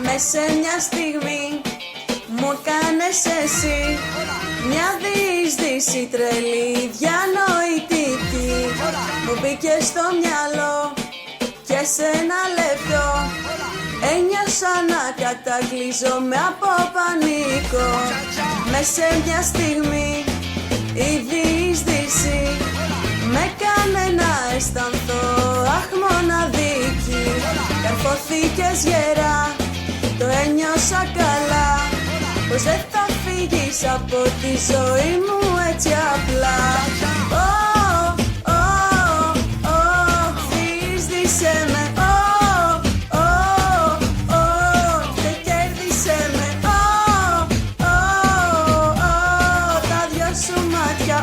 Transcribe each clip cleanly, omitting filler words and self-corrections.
μες σε μια στιγμή μου κάνες εσύ μια διείσδυση τρελή, διανοητική. Μου μπήκε στο μυαλό και σε ένα λεπτό ένιωσα να κατακλείζομαι από πανικό. Μες σε μια στιγμή η διείσδυση με κάνε να αισθανθώ αχ μοναδική. Καρφωθήκες γερά, το ένιωσα καλά, πως δεν θα φύγεις από τη ζωή μου έτσι απλά. Διείσδησέ με, και κέρδισε με, τα δυο σου μάτια,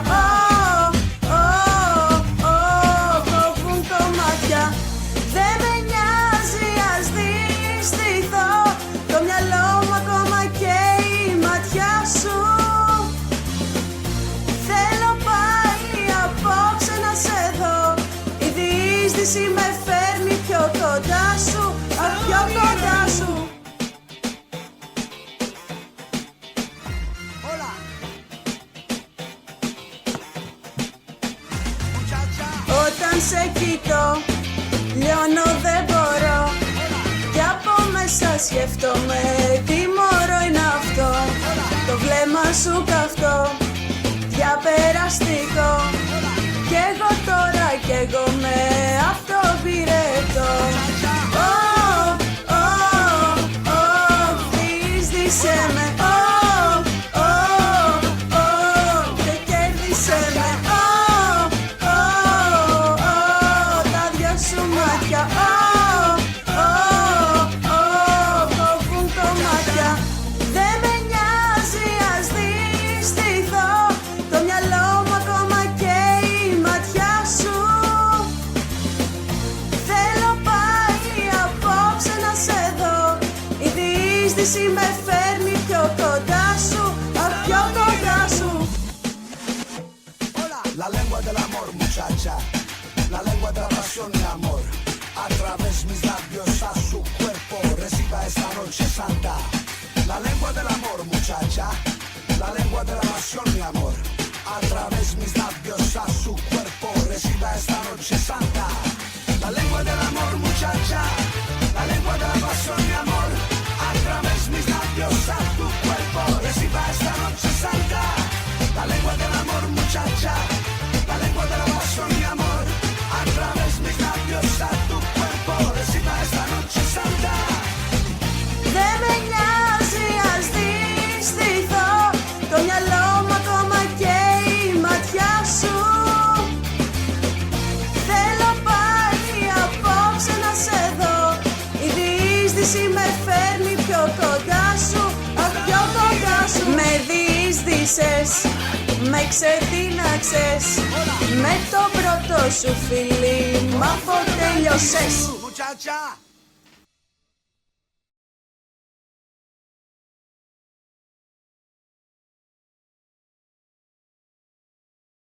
κόβουν κομμάτια. Δεν με νοιάζει ας δυστυχώ, το μυαλό μου ακόμα καίει η ματιά σου. Θέλω πάλι απόψε να σε δω, η διείσδυση με φέρνει πιο κοντά σου, αχ πιο κοντά σου. Όταν σε κοιτώ, λιώνω δεν μπορώ, κι από μέσα σκέφτομαι τι μωρό είναι αυτό. Το βλέμμα σου καυτό, διαπεραστικό, κι εγώ τώρα καίγομαι αυτό πυρετό. Διείσδησέ με, και κέρδισε με, τα δυο σου μάτια, κόβουν κομμάτια. Δεν με νοιάζει ας δυστυχώ, το μυαλό μου ακόμα καίει η ματιά σου. Θέλω πάλι απόψε να σε δω, η διείσδυση με φέρνει πιο κοντά σου, αχ πιο κοντά σου. La lengua del amor, muchacha, la lengua de la pasión, mi amor. A través mis labios a su cuerpo reciba esta noche santa. La lengua del amor, muchacha, la lengua de la pasión, mi amor. A través mis labios a su cuerpo reciba esta noche santa. La lengua del amor, muchacha, la lengua de la pasión, mi amor. A través mis labios a tu cuerpo reciba esta noche santa. La lengua del amor, muchacha, la lengua de la pasión, mi amor. A través mis labios a tu cuerpo reciba esta noche santa. Δεν με νοιάζει ας δυστυχώ, το μυαλό μου ακόμα καίει η ματιά σου. Θέλω πάλι απόψε να σε δω, η διείσδυση με φέρνει πιο κοντά σου, αχ πιο κοντά σου. Με διείσδησες, με ξετίναξες, με το πρώτο σου φιλί μ' αφού τελειώσες. Muchacha.